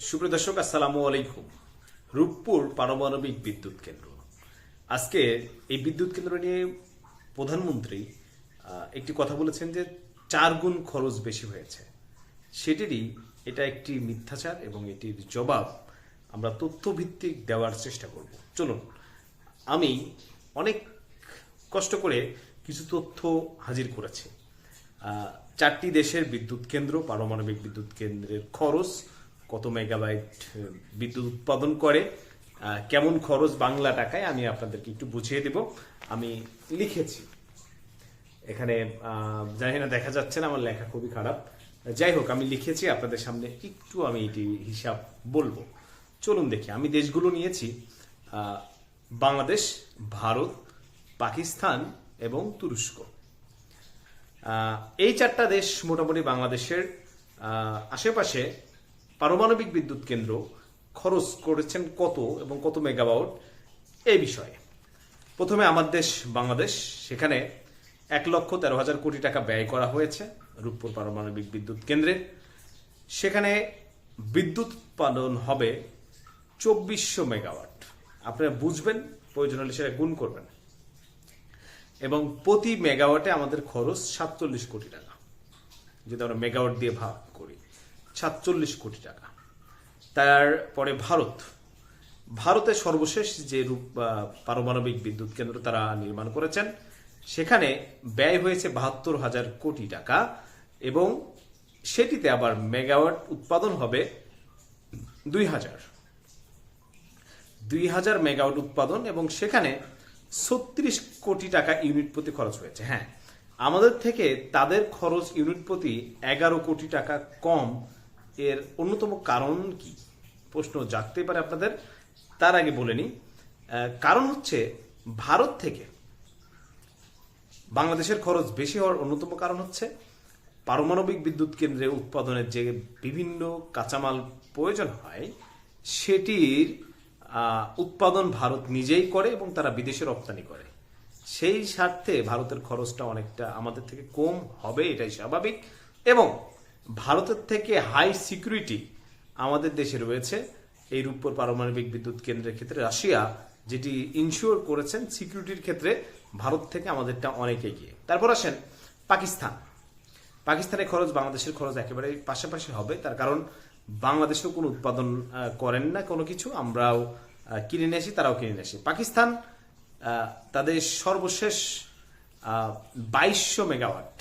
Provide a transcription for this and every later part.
সুপ্রিয় দর্শক, আসসালামু আলাইকুম। রূপপুর পারমাণবিক বিদ্যুৎ কেন্দ্র, আজকে এই বিদ্যুৎ কেন্দ্র নিয়ে প্রধানমন্ত্রী একটি কথা বলেছেন যে 4 গুণ খরচ বেশি হয়েছে। সেটিরই এটা একটি মিথ্যাচার এবং এটির জবাব আমরা তথ্যভিত্তিক দেওয়ার চেষ্টা করব। চলুন, আমি অনেক কষ্ট করে কিছু তথ্য হাজির করেছি। 4টি দেশের বিদ্যুৎ কেন্দ্র, পারমাণবিক বিদ্যুৎ কেন্দ্রের খরচ কত মেগাবাইট বিদ্যুৎ উৎপাদন করে, কেমন খরচ বাংলা টাকায়, আমি আপনাদেরকে একটু বুঝিয়ে দেব। আমি লিখেছি এখানে, জানি না দেখা যাচ্ছে না, আমার লেখা খুবই খারাপ। যাই হোক, আমি লিখেছি আপনাদের সামনে, একটু আমি এটি হিসাব বলবো। চলুন দেখি। আমি দেশগুলো নিয়েছি বাংলাদেশ, ভারত, পাকিস্তান এবং তুরস্ক। এই 4টা দেশ মোটামুটি বাংলাদেশের আশেপাশে পারমাণবিক বিদ্যুৎ কেন্দ্র খরচ করেছেন কত এবং কত মেগাওয়াট এই বিষয়ে। প্রথমে আমার দেশ বাংলাদেশ, সেখানে 1,13,000 কোটি টাকা ব্যয় করা হয়েছে রূপপুর পারমাণবিক বিদ্যুৎ কেন্দ্রে। সেখানে বিদ্যুৎ উৎপাদন হবে 2400 মেগাওয়াট। আপনারা বুঝবেন, প্রয়োজন হলে সেটা গুণ করবেন। এবং প্রতি মেগাওয়াটে আমাদের খরচ 47 কোটি টাকা। যদি আমরা মেগাওয়াট দিয়ে ভাগ করি, 47 কোটি টাকা। তারপরে ভারতের সর্বশেষ যে পারমাণবিক বিদ্যুৎ কেন্দ্র তারা নির্মাণ করেছেন, সেখানে ব্যয় হয়েছে 72,000 কোটি টাকা এবং সেটিতে আবার মেগাওয়াট উৎপাদন হবে 2000 মেগাওয়াট উৎপাদন, এবং সেখানে 36 কোটি টাকা ইউনিট প্রতি খরচ হয়েছে। হ্যাঁ, আমাদের থেকে তাদের খরচ ইউনিট প্রতি 11 কোটি টাকা কম। এর অন্যতম কারণ কি প্রশ্ন জাগতে পারে আপনাদের। তার আগে বলে নিই, কারণ হচ্ছে ভারত থেকে বাংলাদেশের খরচ বেশি হওয়ার অন্যতম কারণ হচ্ছে পারমাণবিক বিদ্যুৎ কেন্দ্রে উৎপাদনের যে বিভিন্ন কাঁচামাল প্রয়োজন হয়, সেটির উৎপাদন ভারত নিজেই করে এবং তারা বিদেশে রপ্তানি করে। সেই স্বার্থে ভারতের খরচটা অনেকটা আমাদের থেকে কম হবে, এটাই স্বাভাবিক। এবং ভারতের থেকে হাই সিকিউরিটি আমাদের দেশে রয়েছে। এই রূপপুর পারমাণবিক বিদ্যুৎ কেন্দ্রের ক্ষেত্রে রাশিয়া যেটি ইনশিওর করেছেন সিকিউরিটির ক্ষেত্রে, ভারত থেকে আমাদেরটা অনেক এগিয়ে। তারপর আসেন পাকিস্তানের খরচ বাংলাদেশের খরচ একেবারে পাশাপাশি হবে। তার কারণ বাংলাদেশেও কোনো উৎপাদন করেন না কোনো কিছু, আমরাও কিনে নিয়ে আসি, তারাও কিনে নিয়ে আসি। পাকিস্তান তাদের সর্বশেষ 2200 মেগাওয়াট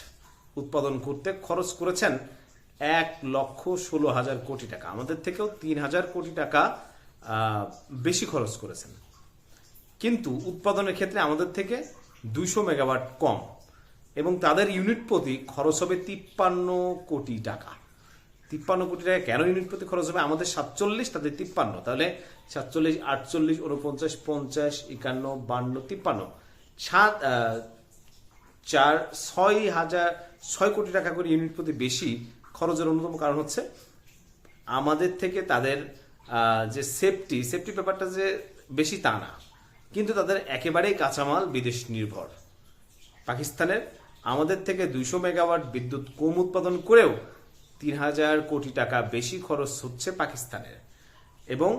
উৎপাদন করতে খরচ করেছেন 1,16,000 কোটি টাকা। আমাদের থেকেও 3,000 কোটি টাকা বেশি খরচ করেছেন, কিন্তু উৎপাদনের ক্ষেত্রে আমাদের থেকে 200 মেগাওয়াট কম এবং তাদের ইউনিট প্রতি খরচ হবে 53 কোটি টাকা। 53 কোটি টাকা কেন ইউনিট প্রতি খরচ হবে? আমাদের 47, তাদের 53। তাহলে 47, 48, 49, 50, 51, 52, 53, 6 কোটি টাকা করে ইউনিট প্রতি বেশি খরচের অন্যতম কারণ হচ্ছে আমাদের থেকে তাদের যে সেফটি ব্যাপারটা যে বেশি তা না, কিন্তু তাদের একেবারেই কাঁচামাল বিদেশ নির্ভর। পাকিস্তানের আমাদের থেকে 200 মেগাওয়াট বিদ্যুৎ কম উৎপাদন করেও 3,000 কোটি টাকা বেশি খরচ হচ্ছে পাকিস্তানের, এবং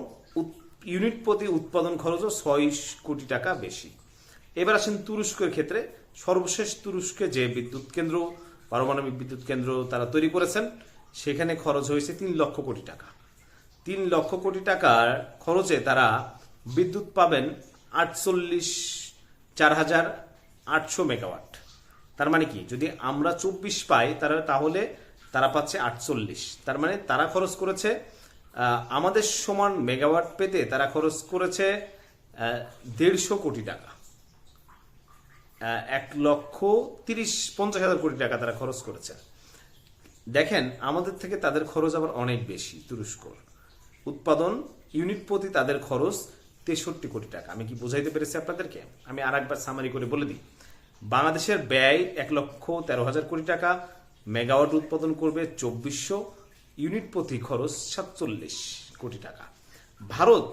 ইউনিট প্রতি উৎপাদন খরচও 6 কোটি টাকা বেশি। এবার আসেন তুরস্কের ক্ষেত্রে। সর্বশেষ তুরস্কে যে বিদ্যুৎ কেন্দ্র, পারমাণবিক বিদ্যুৎ কেন্দ্র তারা তৈরি করেছেন, সেখানে খরচ হয়েছে 3 লক্ষ কোটি টাকা। 3 লক্ষ কোটি টাকার খরচে তারা বিদ্যুৎ পাবেন 4,800 মেগাওয়াট। তার মানে কি, যদি আমরা 24 পাই তাহলে তারা পাচ্ছে 48। তার মানে তারা খরচ করেছে, আমাদের সমান মেগাওয়াট পেতে তারা খরচ করেছে 150 কোটি টাকা। 1,50,000 কোটি টাকা তারা খরচ করেছে। দেখেন, আমাদের থেকে তাদের খরচ আবার অনেক বেশি। তুরস্কর উৎপাদন ইউনিট প্রতি তাদের খরচ 63 কোটি টাকা। আমি কি বোঝাইতে পেরেছি আপনাদেরকে? আমি আর একবার সামারি করে বলে দিই। বাংলাদেশের ব্যয় 1,13,000 কোটি টাকা, মেগাওয়াট উৎপাদন করবে 2400, ইউনিট প্রতি খরচ 47 কোটি টাকা। ভারত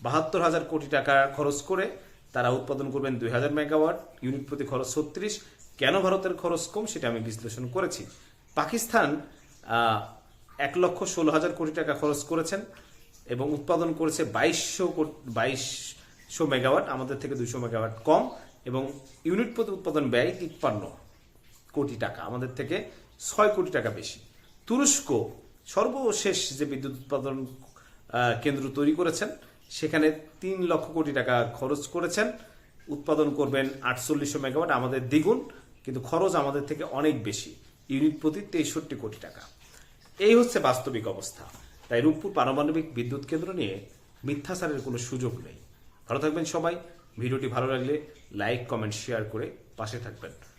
72,000 কোটি টাকা খরচ করে তারা উৎপাদন করবেন 2000 মেগাওয়াট, ইউনিট প্রতি খরচ 36। কেন ভারতের খরচ কম সেটা আমি বিশ্লেষণ করেছি। পাকিস্তান 1,16,000 কোটি টাকা খরচ করেছেন এবং উৎপাদন করেছে 2200 মেগাওয়াট, আমাদের থেকে 200 মেগাওয়াট কম, এবং ইউনিট প্রতি উৎপাদন ব্যয় 53 কোটি টাকা, আমাদের থেকে 6 কোটি টাকা বেশি। তুরস্ক সর্বশেষ যে বিদ্যুৎ উৎপাদন কেন্দ্র তৈরি করেছেন সেখানে 3 লক্ষ কোটি টাকা খরচ করেছেন, উৎপাদন করবেন 4800 মেগাওয়াট, আমাদের দ্বিগুণ, কিন্তু খরচ আমাদের থেকে অনেক বেশি, ইউনিট প্রতি 63 কোটি টাকা। এই হচ্ছে বাস্তবিক অবস্থা। তাই রূপপুর পারমাণবিক বিদ্যুৎ কেন্দ্র নিয়ে মিথ্যাচারের কোনো সুযোগ নেই। ভালো থাকবেন সবাই। ভিডিওটি ভালো লাগলে লাইক, কমেন্ট, শেয়ার করে পাশে থাকবেন।